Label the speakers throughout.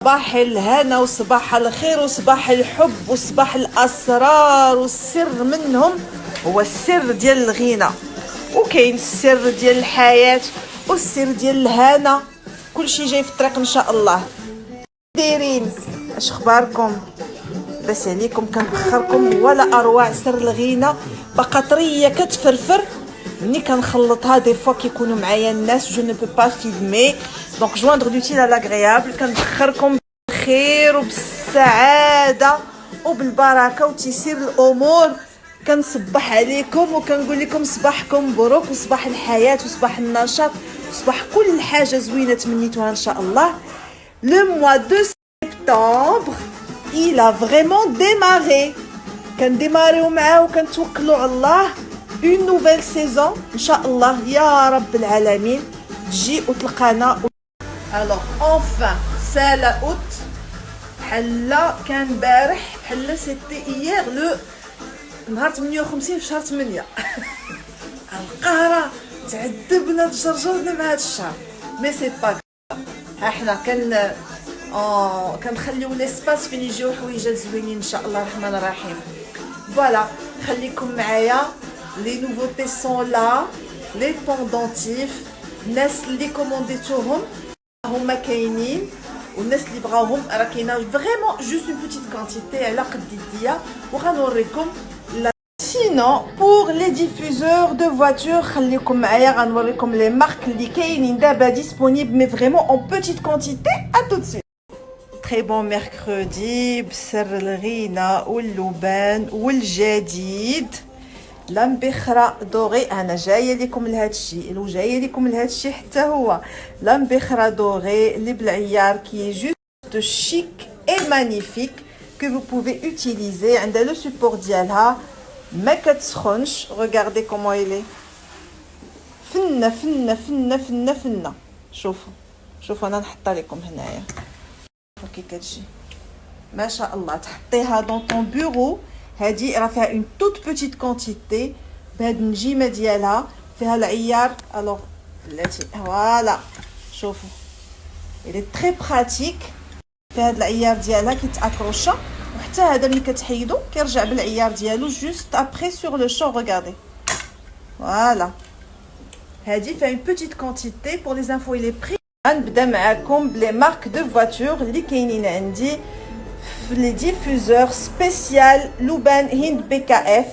Speaker 1: صباح الهنا وصباح الخير وصباح الحب وصباح الاسرار، والسر منهم هو السر ديال الغنى، وكاين السر ديال الحياه والسر ديال الهنا. كلشي جاي في الطريق ان شاء الله. دايرين اش اخباركم؟ بس عليكم كنبخركم ولا اروع سر الغنى باقا طريه كتفرفر. ملي كنخلطها دي فوا كيكونوا معايا الناس جو نو بو با فيلمي، دونك جواندر دوتيل على لاغريابل. كنبخركم بالخير وبالسعاده وبالبركه وتيسير الامور. كنصبح عليكم وكنقول لكم صباحكم مبروك وصباح الحياه وصباح النشاط وصباح كل حاجه زوينه تمنيتوها ان شاء الله. لو موا دو سبتمبر il a vraiment démarré. كنديماريو معاه وكنتوكلوا على الله. une nouvelle saison ان شاء الله يا رب العالمين تجي وتلقانا. alors enfin c'est la août. حلا كان بارح حلا سيتي hier لو نهار 58 في شهر 8. القهرة تعذبنا تجرجرنا مع هذا الشهر مي سي با. ها حنا كنخليو ليسباس فين يجيو حويجات زوينين ان شاء الله الرحمن الرحيم. فوالا خليكم معايا. لي نوفوتي سون لا، لي بوندونتيف، الناس اللي كومونديتوهم هما كاينين، والناس اللي بغاوهم راه كاينه فريمون جوست اون بوتيت كونتيتي على قد يديا وغنوريكم. Sinon, pour les diffuseurs de voitures, خليكم معايا غنوريكم les marques اللي كاينين دابا disponibles mais vraiment en petite quantité. À tout de suite. Très bon mercredi بسر الغنى واللبان والجديد. لا مبخرة دوغي انا جايه لكم لهذا الشيء وجايه لكم لهذا الشيء حتى هو لا مبخرة دوغي اللي بالعيار كي جوست شيك اي مانيفيك que vous pouvez utiliser. عندها لو سوبور ديالها ما كتسخنش. regardez comment il est فنه فنه فنه فنه فنه. شوفوا انا نحطها لكم هنايا كي كتجي ما شاء الله. تحطيها دون طون بيرو. هادي راه فيها اون توت بوتيت كونتيتي بهاد النجيمه ديالها فيها العيار. الوغ بلاتي فوالا شوفوا الي تري براتيك. فيها هاد العيار ديالها كيتاكروشا، وحتى هذا ملي كتحيدو كيرجع بالعيار ديالو جوست ابري سور لو شون. regardez فوالا هادي فيها اون بوتيت كونتيتي. بور لي زانفو اي لي بري. غنبدا معاكم بلي مارك دو فواتور اللي كاينين عندي في لي ديفوزور سبيسيال لوبان هند بي كا اف.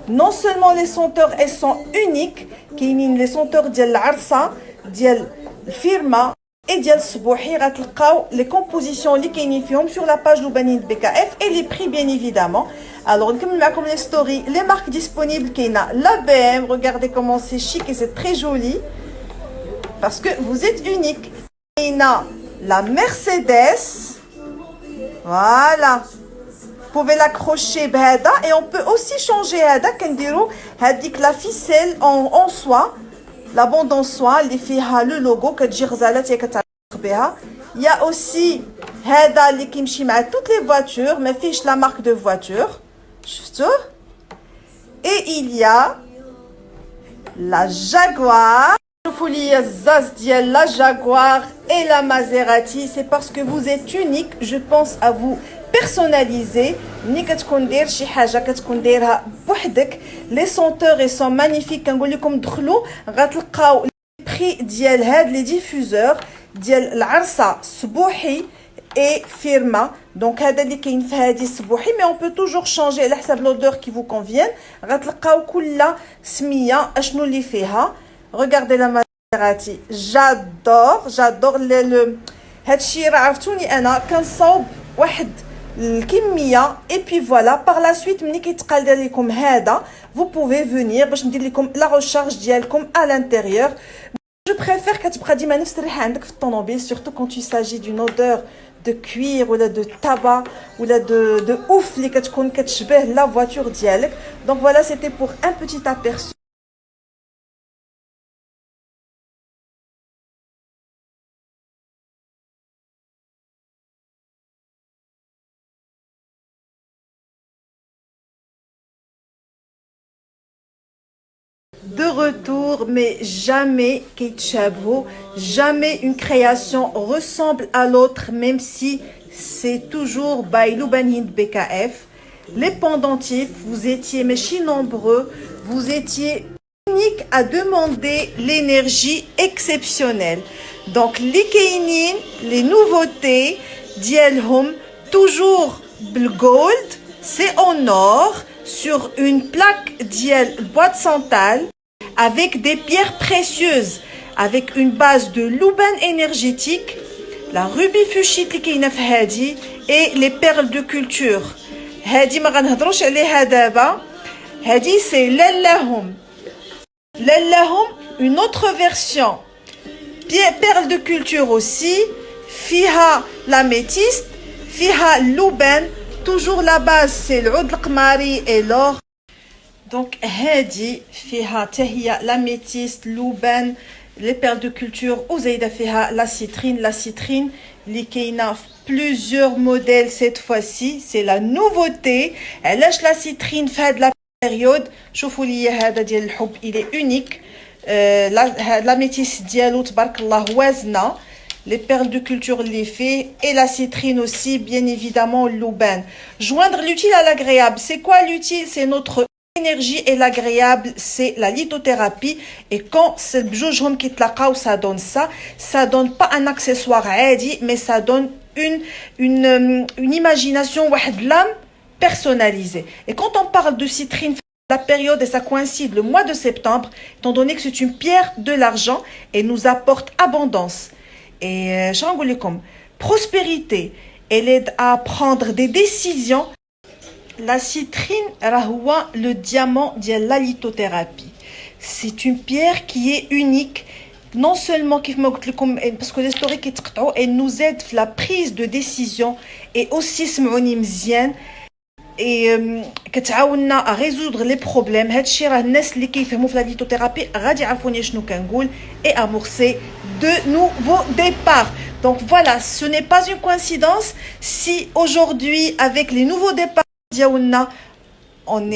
Speaker 1: نون سولمون لي سونتور اي سون اونيك، كاينين لي سونتور ديال العرسه ديال الفيرما et ديال الصبوحي. غتلقاو لي كومبوزيسيون اللي كاينين فيهم sur la page لوبان هند بي كا اف et les prix bien évidemment. alors نكمل معكم لي ستوري. لي مارك ديسپونيبل كاينه لا بي ام. regardez comment c'est chic et c'est très joli parce que vous êtes unique. كاينه لا مرسيدس. voilà vous pouvez l'accrocher بهذا et on peut aussi changer هذا. كنديروا هذيك لا فيسيل en soie، la bande en soie اللي فيها لو لوغو كتجي غزاله حتى كتعلق بها. يا اوسي هذا اللي كيمشي مع توت لي فواتور ما فيهش لا مارك دو فواتور شفتوه. et il y a la Jaguar. شوفوا لي الزاز ديال لا Jaguar et la Maserati. c'est parce que vous êtes unique. je pense à vous personnaliser. ملي كتكون داير شي حاجه كتكون دايرها بوحدك. لي سونتور اي سون مانيفيك. كنقول لكم دخلوا غتلقاو البري ديال هاد لي ديفوزور ديال العرسه صبوحي اي فيرما. دونك هذا اللي كاين في هذه الصبوحي مي اون بو توجور شانجي على حساب لودور كي فو كونفيان. غتلقاو كل سميه اشنو اللي فيها. regardez la Maserati. j'adore هادشي راه عرفتوني انا كنصاوب واحد الكميه اي بي فوالا. باغ لا سويت ملي كيتقال لكم هذا vous pouvez venir باش ندير لكم لا ريشارج ديالكم à l'intérieur. je préfère كتبقى ديما نفس الريحه عندك في الطوموبيل surtout quand il s'agit d'une odeur de cuir ولا de tabac ولا de ouf اللي كتكون كتشبه لا voiture ديالك. donc voilà c'était pour un petit aperçu. de retour, mais jamais كيتشابهوا, jamais une création ressemble à l'autre, même si c'est toujours by Louban Hind BKF. Les pendentifs, vous étiez ماشي nombreux, vous étiez unique à demander l'énergie exceptionnelle. Donc les kainin, les nouveautés ديالهم toujours le gold, c'est en or sur une plaque diel boîte santale avec des pierres précieuses, avec une base de louban énergétique, la rubis fuchsite اللي كاينه في هادي et les perles de culture. هادي ما غنهضروش عليها دابا. هادي c'est للاهم. للاهم une autre version. Perles de culture aussi. فيها l'améthyste, فيها louban. Toujours la base c'est l'oud القماري et l'or. Donc هادي فيها تهي l'améthyste, louban, les perles de culture وزايده فيها la citrine اللي كاينه plusieurs modèles cette fois-ci, c'est la nouveauté. علاش la citrine في هاد la période. شوفوا لي هذا ديال الحب il est unique. l'améthyste ديالو تبارك الله وازنه. Les perles de culture les fait et la citrine aussi, bien évidemment, le louban. Joindre l'utile à l'agréable. C'est quoi l'utile? C'est notre énergie et l'agréable, c'est la lithothérapie. Et quand c'est le joujhom qui tlaqaw, ça donne ça. Ça donne pas un accessoire adi, mais ça donne une imagination, de l'âme personnalisée. Et quand on parle de citrine, la période, et ça coïncide le mois de septembre, étant donné que c'est une pierre de l'argent et nous apporte abondance. Et prospérité, elle aide à prendre des décisions. La citrine, le diamant de la lithothérapie. C'est une pierre qui est unique. Non seulement, parce que l'historique est elle nous aide à la prise de décision et aussi mzien et كتعاوننا à résoudre les problèmes. هادشي راه الناس اللي كيفهموا في la lithothérapie غادي يعرفوني شنو كنقول et amorcer de nouveaux départs. Donc voilà, ce n'est pas une coïncidence si aujourd'hui avec les nouveaux départs ديالنا on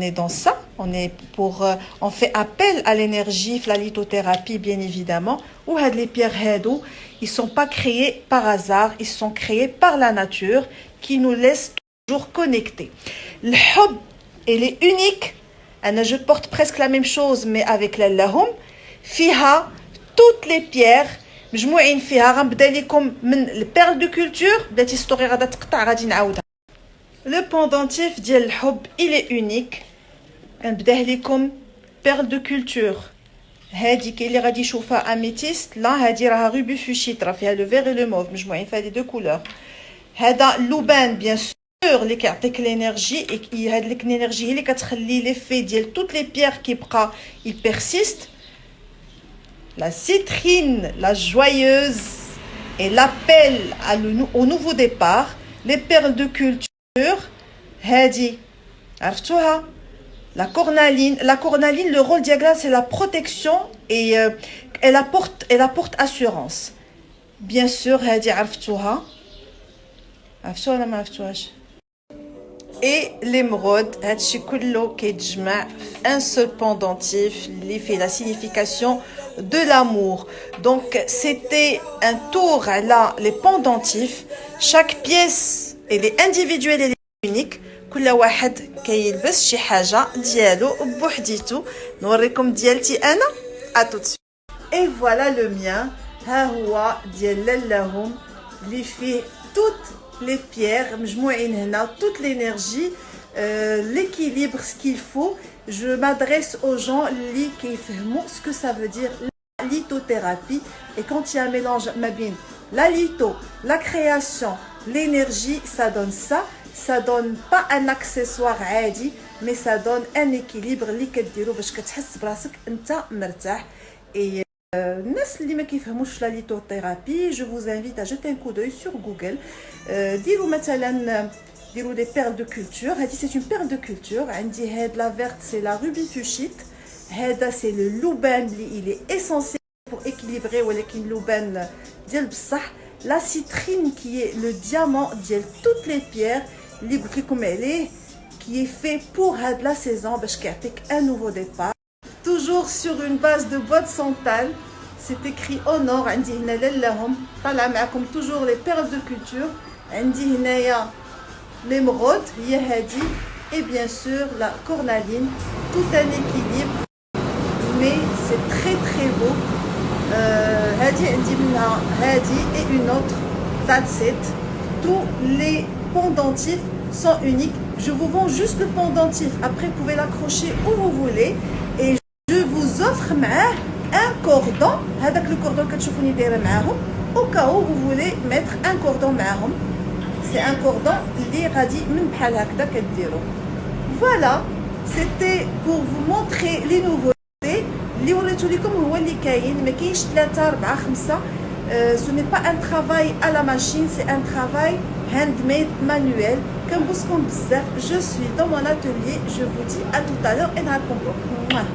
Speaker 1: est dans ça, on fait appel à l'énergie, la lithothérapie bien évidemment. Ou les pierres hadou, ils sont pas créés par hasard, ils sont créés par la nature qui nous laisse toujours connectés. Le hub, elle est unique. Je porte presque la même chose mais avec l'allahum. Fiha toutes les pierres مجموعين فيها. غنبدا لكم من البيرل دو كولتور. بدات هيستوري غادا تقطع غادي نعاودها. Le pendentif ديال الحب il est unique. غنبداه لكم perle de culture. هادي كاين اللي غادي يشوفها اميتيست. لا هادي راها روبي فوشيت راه فيها لو فيغ لو موف مجموعين فيها لي دو كولور. هذا لوبان بيان سور اللي كيعطيك لينيرجي اي هاد ليك لينيرجي هي اللي كتخلي ليفي ديال توت لي بيير كيبقى il persiste. La citrine, la joyeuse et l'appel au nouveau départ. Les perles de culture. Hadi. Arftouha. La cornaline, le rôle diagonal, c'est la protection et elle apporte assurance. Bien sûr, Hadi Arftouha. Arftouha la ma Arftouhash. Et l'émeraude, un seul pendentif, fait la signification de l'amour. Donc c'était un tour là, les pendentifs. Chaque pièce, elle est individuelle, elle est unique. كل واحد كيلبس شي حاجة ديالو بوحديتو. نوريكم ديالتي أنا. À tout de suite. Et voilà le mien. ها هو ديال للاهم اللي فيه toutes les pierres مجموعين هنا toute l'énergie l'équilibre ce qu'il faut. Je m'adresse aux gens اللي كيفهموا ce que ça veut dire la lithothérapie. Et quand il y a un mélange ma bien la litho, la création, l'énergie, ça donne ça. Ça donne pas un accessoire عادي mais ça donne un équilibre اللي كديرو باش كتحس براسك انت مرتاح. Et الناس اللي ما كيفهموش la lithothérapie, je vous invite à jeter un coup d'œil sur Google. ديروا مثلا ديروا des perles de culture. هذه c'est une perle de culture. عندي هاد la verte c'est la rubis fuchsite. هذا c'est le louban اللي il est essentiel pour équilibrer ولكن louban ديال بصح. La citrine qui est le diamant ديال toutes les pierres اللي قلت لكم عليه qui est fait pour la saison باش كيعطيك un nouveau départ. Toujours sur une base de bois de santal. C'est écrit au nord. عندي هنا لهم طالعه معكم toujours les perles de culture. عندي هنايا l'émeraude هي هادي et bien sûr la cornaline. Tout un équilibre, mais c'est très très beau. هادي عندي منها هادي et une autre. That's it. Tous les pendentifs sont uniques. Je vous vends juste le pendentif. Après, vous pouvez l'accrocher où vous voulez. Et je vous offre un cordon. هذاك le cordon que تشوفوني دايره معاهم. Au cas où vous voulez mettre un cordon معاهم. C'est un cordon اللي غادي من بحال هكذا كديروا. Voilà, c'était pour vous montrer les nouveautés. اللي وريتو لكم هو اللي كاين، ما كاينش 3 4 5. Ce n'est pas un travail à la machine, c'est un travail handmade manuel. Je suis dans mon atelier. Je vous dis à tout à l'heure et à